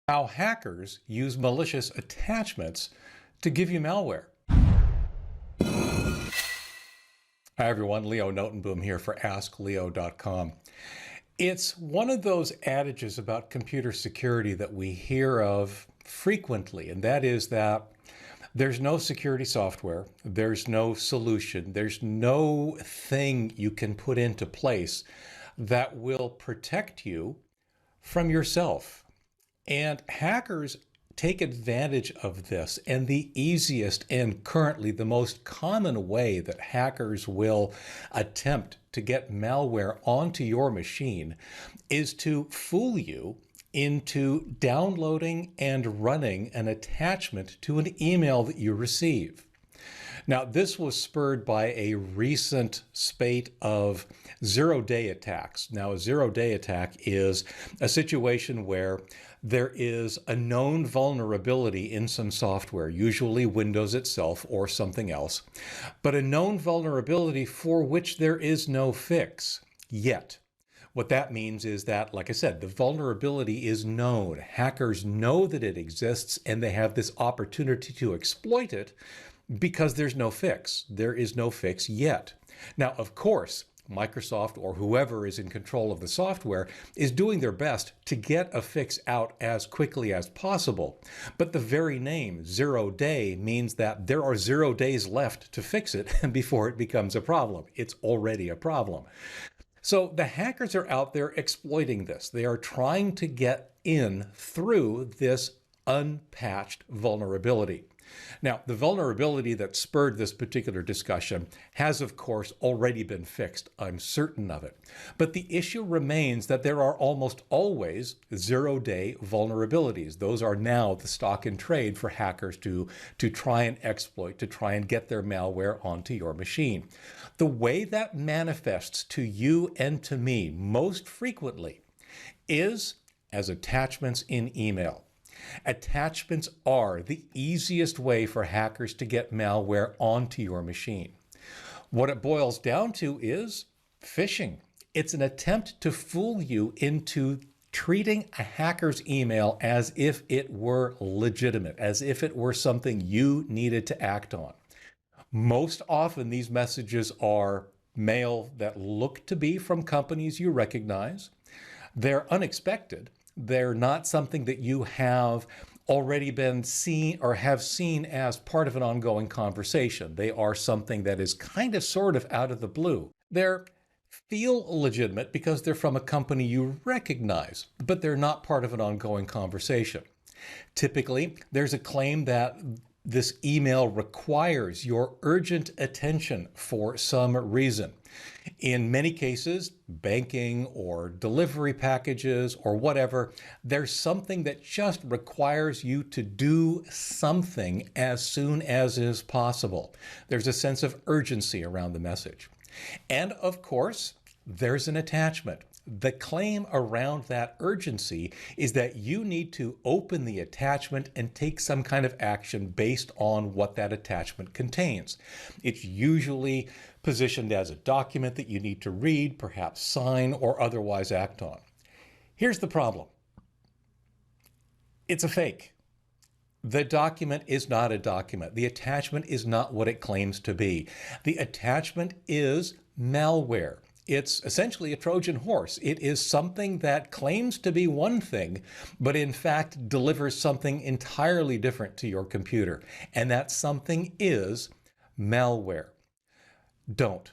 How hackers use malicious attachments to give you malware. Hi everyone, Leo Notenboom here for askleo.com. It's one of those adages about computer security that we hear of frequently, and that is that there's no security software, there's no solution, there's no thing you can put into place that will protect you from yourself. And hackers take advantage of this. And the easiest and currently the most common way that hackers will attempt to get malware onto your machine is to fool you into downloading and running an attachment to an email that you receive. Now, this was spurred by a recent spate of zero-day attacks. Now, a zero-day attack is a situation where there is a known vulnerability in some software, usually Windows itself or something else, but a known vulnerability for which there is no fix yet. What that means is that, like I said, the vulnerability is known. Hackers know that it exists and they have this opportunity to exploit it because there's no fix. There is no fix yet. Now, of course, Microsoft or whoever is in control of the software is doing their best to get a fix out as quickly as possible. But the very name, 0 day, means that there are 0 days left to fix it before it becomes a problem. It's already a problem. So the hackers are out there exploiting this. They are trying to get in through this unpatched vulnerability. Now, the vulnerability that spurred this particular discussion has, of course, already been fixed. I'm certain of it. But the issue remains that there are almost always zero-day vulnerabilities. Those are now the stock in trade for hackers to try and exploit, to try and get their malware onto your machine. The way that manifests to you and to me most frequently is as attachments in email. Attachments are the easiest way for hackers to get malware onto your machine. What it boils down to is phishing. It's an attempt to fool you into treating a hacker's email as if it were legitimate, as if it were something you needed to act on. Most often, these messages are mail that look to be from companies you recognize. They're unexpected. They're not something that you have already been seen or have seen as part of an ongoing conversation. They are something that is kind of sort of out of the blue. They feel legitimate because they're from a company you recognize, but they're not part of an ongoing conversation. Typically, there's a claim that this email requires your urgent attention for some reason. In many cases, banking or delivery packages or whatever, there's something that just requires you to do something as soon as is possible. There's a sense of urgency around the message. And of course, there's an attachment. The claim around that urgency is that you need to open the attachment and take some kind of action based on what that attachment contains. It's usually positioned as a document that you need to read, perhaps sign, or otherwise act on. Here's the problem. It's a fake. The document is not a document. The attachment is not what it claims to be. The attachment is malware. It's essentially a Trojan horse. It is something that claims to be one thing, but in fact delivers something entirely different to your computer. And that something is malware. Don't.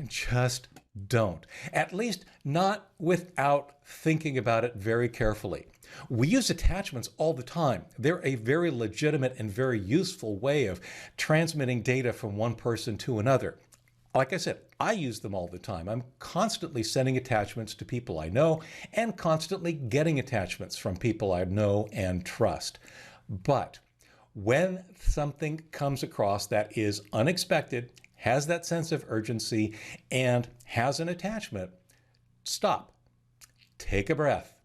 Just don't. At least not without thinking about it very carefully. We use attachments all the time. They're a very legitimate and very useful way of transmitting data from one person to another. Like I said, I use them all the time. I'm constantly sending attachments to people I know and constantly getting attachments from people I know and trust. But when something comes across that is unexpected, has that sense of urgency, and has an attachment, stop. Take a breath.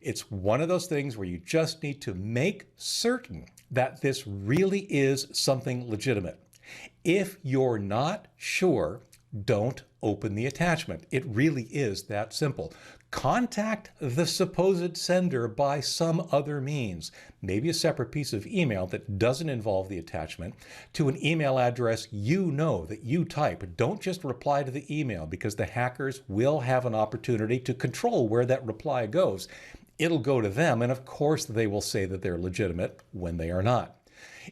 It's one of those things where you just need to make certain that this really is something legitimate. If you're not sure, don't open the attachment. It really is that simple. contact the supposed sender by some other means, maybe a separate piece of email that doesn't involve the attachment, to an email address you know that you type. Don't just reply to the email, because the hackers will have an opportunity to control where that reply goes. It'll go to them, and of course they will say that they're legitimate when they are not.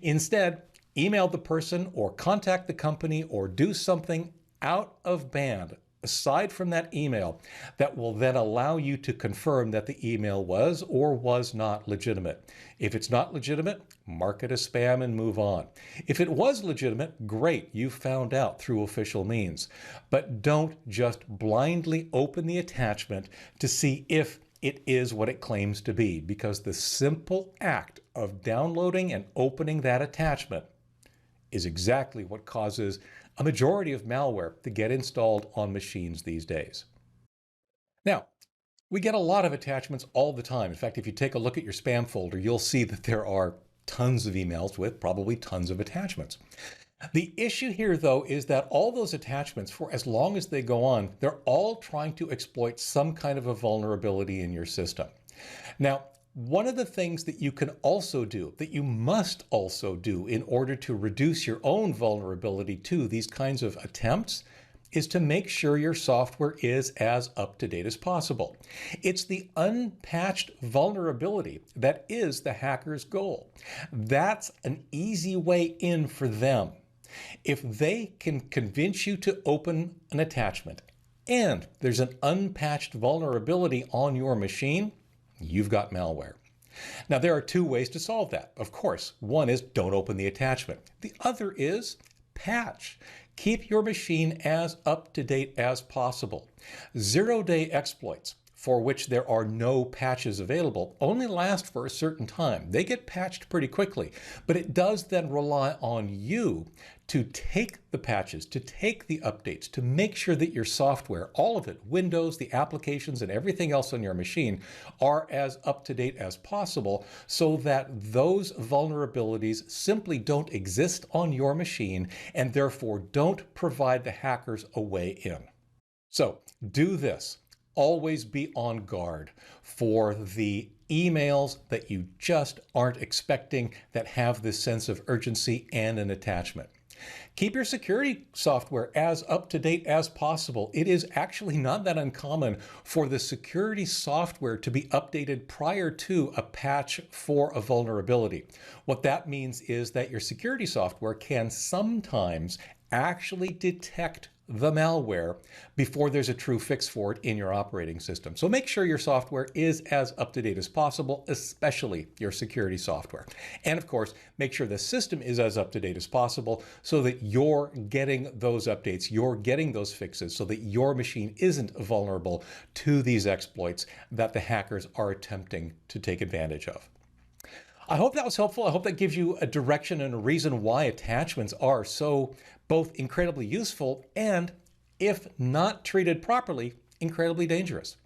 Instead, email the person or contact the company or do something out of band aside from that email that will then allow you to confirm that the email was or was not legitimate. If it's not legitimate, mark it as spam and move on. If it was legitimate, great, you found out through official means. But don't just blindly open the attachment to see if it is what it claims to be, because the simple act of downloading and opening that attachment is exactly what causes a majority of malware to get installed on machines these days. Now, we get a lot of attachments all the time. In fact, if you take a look at your spam folder, you'll see that there are tons of emails with probably tons of attachments. The issue here, though, is that all those attachments, for as long as they go on, they're all trying to exploit some kind of a vulnerability in your system. Now, one of the things that you can also do, that you must also do in order to reduce your own vulnerability to these kinds of attempts, is to make sure your software is as up-to-date as possible. It's the unpatched vulnerability that is the hacker's goal. That's an easy way in for them. If they can convince you to open an attachment and there's an unpatched vulnerability on your machine, you've got malware. Now, there are two ways to solve that. Of course, one is don't open the attachment. The other is patch. Keep your machine as up-to-date as possible. Zero-day exploits, for which there are no patches available, only last for a certain time. They get patched pretty quickly, but it does then rely on you to take the patches, to take the updates, to make sure that your software, all of it, Windows, the applications, and everything else on your machine, are as up-to-date as possible so that those vulnerabilities simply don't exist on your machine and therefore don't provide the hackers a way in. So do this. Always be on guard for the emails that you just aren't expecting that have this sense of urgency and an attachment. Keep your security software as up-to-date as possible. It is actually not that uncommon for the security software to be updated prior to a patch for a vulnerability. What that means is that your security software can sometimes actually detect the malware before there's a true fix for it in your operating system. So make sure your software is as up-to-date as possible, especially your security software. And of course, make sure the system is as up-to-date as possible so that you're getting those updates, you're getting those fixes so that your machine isn't vulnerable to these exploits that the hackers are attempting to take advantage of. I hope that was helpful. I hope that gives you a direction and a reason why attachments are so both incredibly useful and, if not treated properly, incredibly dangerous.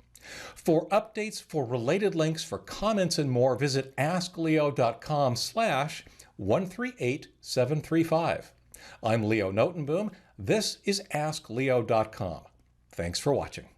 For updates, for related links, for comments and more, visit askleo.com/138735. I'm Leo Notenboom. This is askleo.com. Thanks for watching.